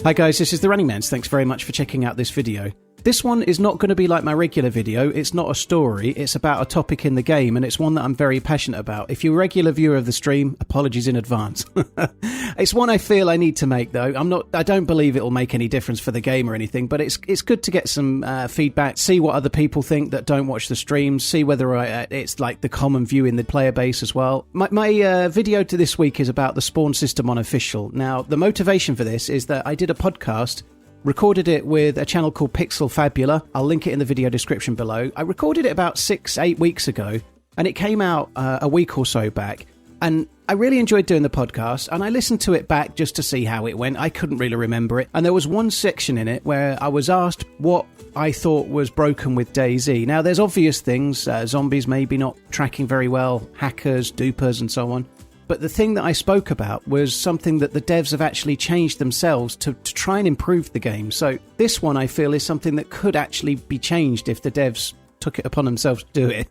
Hi guys, this is TheRunningManZ. Thanks very much for checking out this video. This one is not going to be like my regular video. It's not a story, it's about a topic in the game, and it's one that I'm very passionate about. If you're a regular viewer of the stream, apologies in advance. It's one I feel I need to make though. I don't believe it'll make any difference for the game or anything, but it's good to get some feedback, see what other people think that don't watch the streams, see whether it's like the common view in the player base as well. My video to this week is about the spawn system on Official. Now, the motivation for this is that I did a podcast, recorded it with a channel called Pixel Fabula. I'll link it in the video description below. I recorded it about 6-8 weeks ago, and it came out a week or so back. And I really enjoyed doing the podcast, and I listened to it back just to see how it went. I couldn't really remember it. And there was one section in it where I was asked what I thought was broken with DayZ. Now, there's obvious things, zombies maybe not tracking very well, hackers, dupers, and so on. But the thing that I spoke about was something that the devs have actually changed themselves to try and improve the game. So this one, I feel, is something that could actually be changed if the devs took it upon themselves to do it.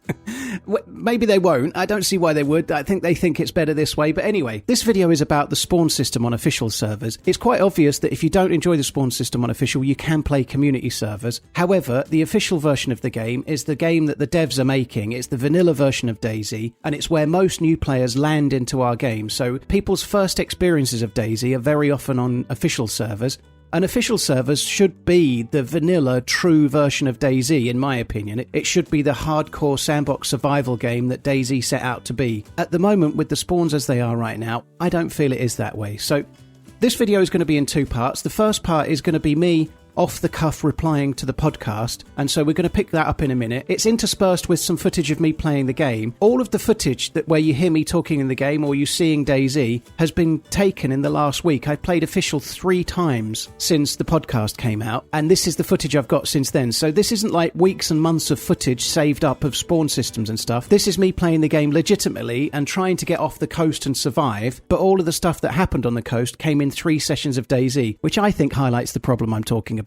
Maybe they won't. I don't see why they would. I think they think it's better this way. But anyway, this video is about the spawn system on official servers. It's quite obvious that if you don't enjoy the spawn system on official, you can play community servers. However, the official version of the game is the game that the devs are making. It's the vanilla version of DayZ, and it's where most new players land into our game. So people's first experiences of DayZ are very often on official servers. And official servers should be the vanilla, true version of DayZ, in my opinion. It should be the hardcore sandbox survival game that DayZ set out to be. At the moment, with the spawns as they are right now, I don't feel it is that way. So this video is going to be in two parts. The first part is going to be me off the cuff replying to the podcast, and so we're going to pick that up in a minute. It's interspersed with some footage of me playing the game. All of the footage that where you hear me talking in the game or you seeing DayZ has been taken in the last week. I played official 3 times since the podcast came out, and this is the footage I've got since then. So this isn't like weeks and months of footage saved up of spawn systems and stuff. This is me playing the game legitimately and trying to get off the coast and survive, but all of the stuff that happened on the coast came in 3 sessions of DayZ, which I think highlights the problem I'm talking about.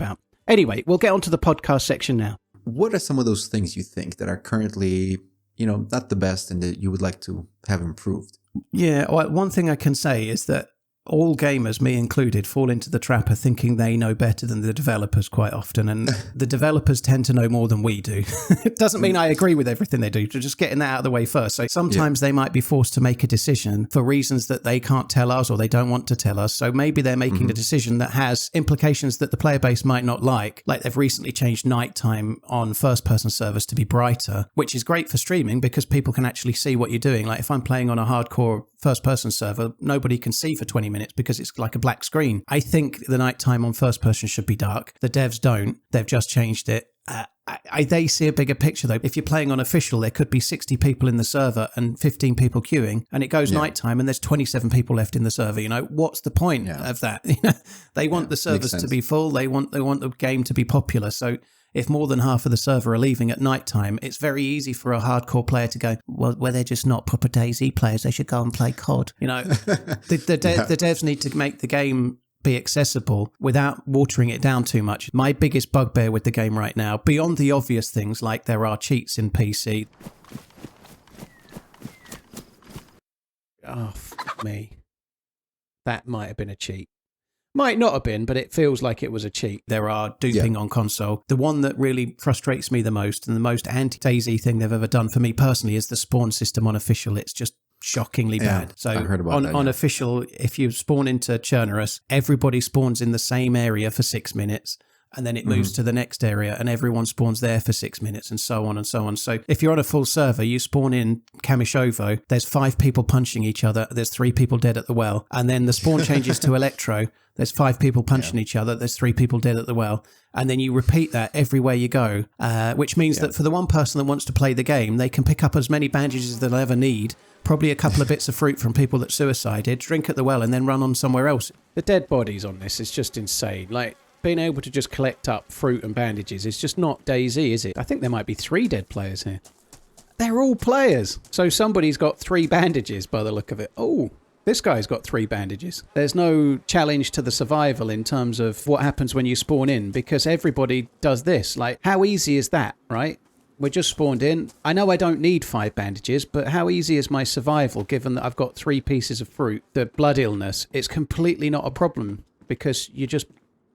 Anyway, we'll get on to the podcast section now. What are some of those things you think that are currently, not the best and that you would like to have improved? Yeah, well, one thing I can say is that all gamers, me included, fall into the trap of thinking they know better than the developers quite often, and the developers tend to know more than we do. It doesn't mean I agree with everything they do, just getting that out of the way first. So sometimes they might be forced to make a decision for reasons that they can't tell us or they don't want to tell us. So maybe they're making a decision that has implications that the player base might not like they've recently changed nighttime on first-person servers to be brighter, which is great for streaming because people can actually see what you're doing. Like if I'm playing on a hardcore first-person server, nobody can see for 20 minutes because it's like a black screen. I think the nighttime on first-person should be dark. The devs don't. They've just changed it. They see a bigger picture though. If you're playing on official, there could be 60 people in the server and 15 people queuing, and it goes nighttime and there's 27 people left in the server. What's the point of that? They want the servers to be full. They want the game to be popular. So if more than half of the server are leaving at nighttime, it's very easy for a hardcore player to go, well, they're just not proper DayZ players. They should go and play COD. The devs need to make the game be accessible without watering it down too much. My biggest bugbear with the game right now, beyond the obvious things like there are cheats in PC. Oh, fuck me. That might have been a cheat. Might not have been, but it feels like it was a cheat. There are duping on console. The one that really frustrates me the most and the most anti-DayZ thing they've ever done for me personally is the spawn system on official. It's just shockingly bad. So I heard about that, on official, if you spawn into Chernarus, everybody spawns in the same area for 6 minutes. And then it moves to the next area and everyone spawns there for 6 minutes and so on and so on. So if you're on a full server, you spawn in Kamishovo, there's 5 people punching each other, there's 3 people dead at the well. And then the spawn changes to Electro, there's 5 people punching each other, there's 3 people dead at the well. And then you repeat that everywhere you go, which means that for the one person that wants to play the game, they can pick up as many bandages as they'll ever need, probably a couple of bits of fruit from people that suicided, drink at the well and then run on somewhere else. The dead bodies on this is just insane. Being able to just collect up fruit and bandages is just not DayZ, is it? I think there might be 3 dead players here. They're all players. So somebody's got 3 bandages by the look of it. Oh, this guy's got 3 bandages. There's no challenge to the survival in terms of what happens when you spawn in because everybody does this. How easy is that, right? We're just spawned in. I know I don't need 5 bandages, but how easy is my survival given that I've got 3 pieces of fruit? The blood illness, it's completely not a problem because you just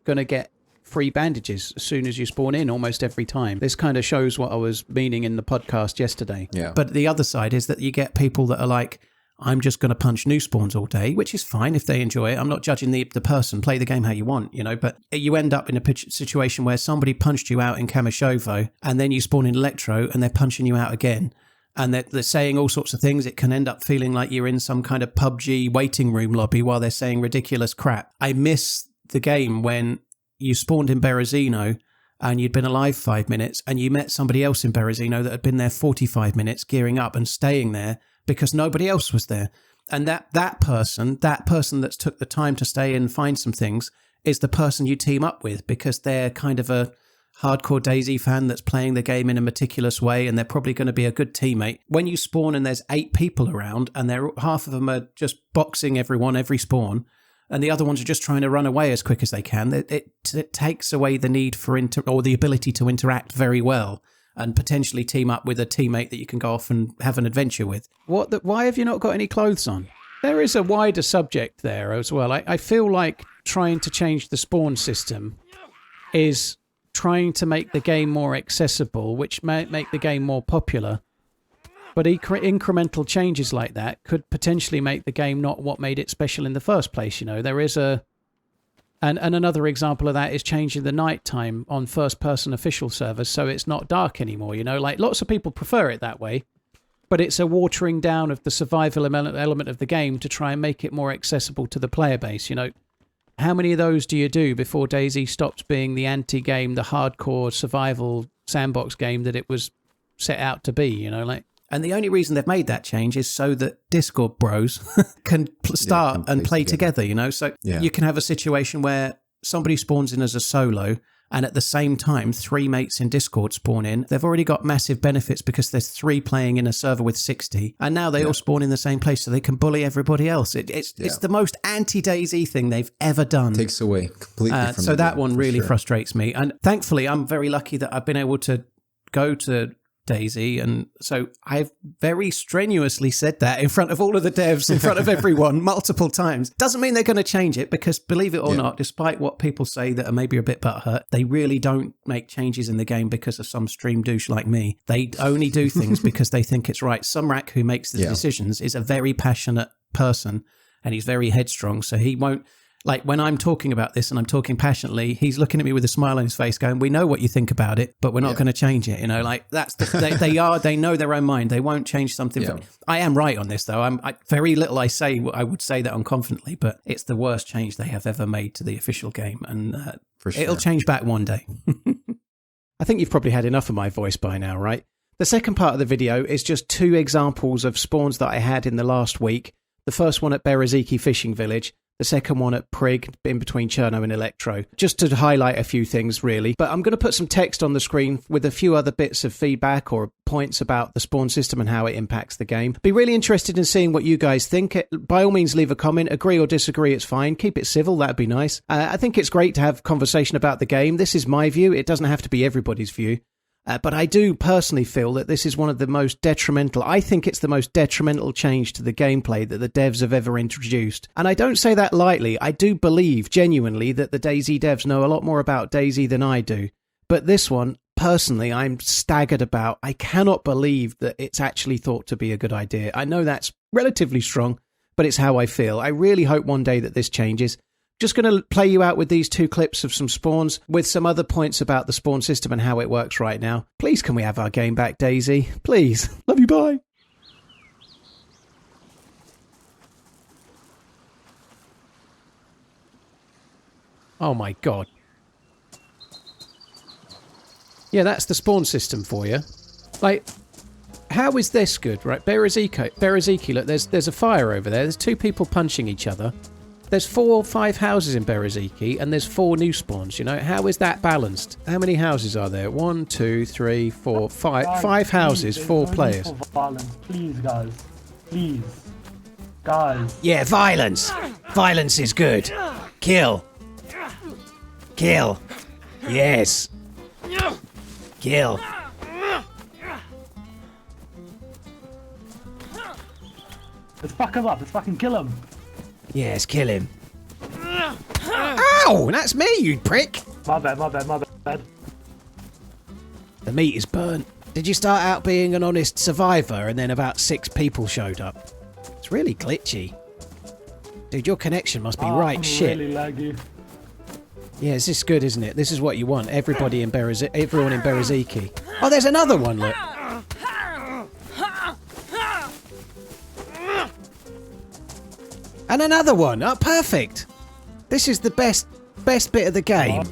going to get free bandages as soon as you spawn in almost every time. This kind of shows what I was meaning in the podcast yesterday. Yeah. But the other side is that you get people that are like, I'm just going to punch new spawns all day, which is fine if they enjoy it. I'm not judging the person. Play the game how you want, you know, but you end up in a situation where somebody punched you out in Kamashovo and then you spawn in Electro and they're punching you out again. And they're saying all sorts of things. It can end up feeling like you're in some kind of PUBG waiting room lobby while they're saying ridiculous crap. I miss the game when you spawned in Berezino and you'd been alive 5 minutes and you met somebody else in Berezino that had been there 45 minutes gearing up and staying there because nobody else was there. And that person that's took the time to stay and find some things is the person you team up with because they're kind of a hardcore DayZ fan that's playing the game in a meticulous way and they're probably going to be a good teammate. When you spawn and there's 8 people around and half of them are just boxing everyone every spawn and the other ones are just trying to run away as quick as they can, it takes away the need for or the ability to interact very well and potentially team up with a teammate that you can go off and have an adventure with. Why have you not got any clothes on? There is a wider subject there as well. I feel like trying to change the spawn system is trying to make the game more accessible, which may make the game more popular. But incremental changes like that could potentially make the game not what made it special in the first place. You know, there is and another example of that is changing the nighttime on first-person official servers so it's not dark anymore. You know, like lots of people prefer it that way, but it's a watering down of the survival element of the game to try and make it more accessible to the player base. You know, how many of those do you do before DayZ stops being the anti-game, the hardcore survival sandbox game that it was set out to be? You know, like. And the only reason they've made that change is so that Discord bros can start and play together, you know? So you can have a situation where somebody spawns in as a solo and at the same time 3 mates in Discord spawn in. They've already got massive benefits because there's 3 playing in a server with 60 and now they all spawn in the same place so they can bully everybody else. It's the most anti-DayZ thing they've ever done. Takes away completely from so that one really frustrates me. And thankfully, I'm very lucky that I've been able to go to DayZ, and so I've very strenuously said that in front of all of the devs, in front of everyone, multiple times. Doesn't mean they're going to change it because, believe it or not, despite what people say that are maybe a bit butthurt, they really don't make changes in the game because of some stream douche like me. They only do things because they think it's right. Sumrak, who makes the decisions, is a very passionate person and he's very headstrong, so he won't. Like, when I'm talking about this and I'm talking passionately, he's looking at me with a smile on his face going, we know what you think about it, but we're not going to change it. You know, like, that's they know their own mind. They won't change something. I am right on this, though. Very little I say, I would say that unconfidently, but it's the worst change they have ever made to the official game. And it'll change back one day. I think you've probably had enough of my voice by now, right? The second part of the video is just 2 examples of spawns that I had in the last week. The first one at Bereziki Fishing Village. The second one at Prig, in between Cherno and Electro. Just to highlight a few things, really. But I'm going to put some text on the screen with a few other bits of feedback or points about the spawn system and how it impacts the game. Be really interested in seeing what you guys think. By all means, leave a comment. Agree or disagree, it's fine. Keep it civil, that'd be nice. I think it's great to have conversation about the game. This is my view. It doesn't have to be everybody's view. But I do personally feel that this is one of the most detrimental. I think it's the most detrimental change to the gameplay that the devs have ever introduced. And I don't say that lightly. I do believe genuinely that the DayZ devs know a lot more about DayZ than I do. But this one, personally, I'm staggered about. I cannot believe that it's actually thought to be a good idea. I know that's relatively strong, but it's how I feel. I really hope one day that this changes. Just going to play you out with these 2 clips of some spawns with some other points about the spawn system and how it works right now. Please, can we have our game back, DayZ? Please. Love you, bye. Oh my god. Yeah, that's the spawn system for you. Like, how is this good, right? Bereziki, look, there's a fire over there. There's 2 people punching each other. There's 4 or 5 houses in Bereziki, and there's 4 new spawns, you know? How is that balanced? How many houses are there? 1, 2, 3, 4, 5. 5 houses, 4 players. Please, guys. Please. Guys. Yeah, violence. Violence is good. Kill. Kill. Yes. Kill. Let's fuck him up. Let's fucking kill him. Yes, kill him. Ow! That's me, you prick! My bad. The meat is burnt. Did you start out being an honest survivor and then about 6 people showed up? It's really glitchy. Dude, your connection must be right I'm shit. really laggy. Yeah, this is good, isn't it? This is what you want. Everyone in Bereziki. Oh, there's another one, look. And another one. Oh, perfect. This is the best bit of the game.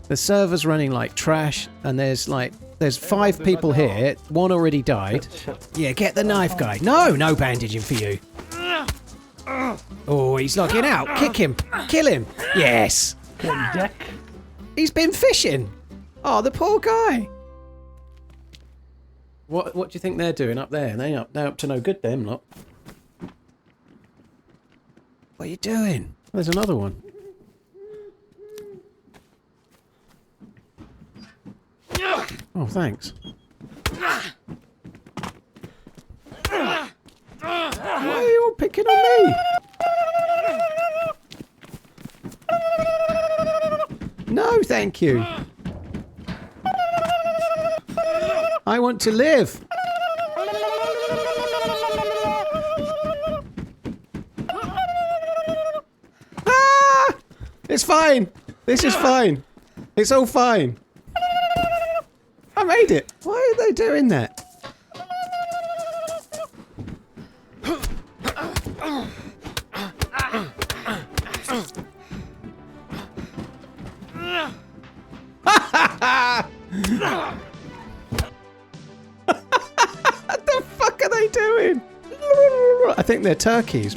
The server's running like trash, and there's 5 people here. 1 already died. Yeah, get the knife guy. No bandaging for you. Oh, he's locking out. Kick him. Kill him. Yes. Jack. He's been fishing. Oh, the poor guy. What do you think they're doing up there? They're up to no good, them lot. What are you doing? There's another one. Oh, thanks. Why are you all picking on me? No, thank you. I want to live. Ah! It's fine. This is fine. It's all fine. I made it. Why are they doing that? What the fuck are they doing? I think they're turkeys.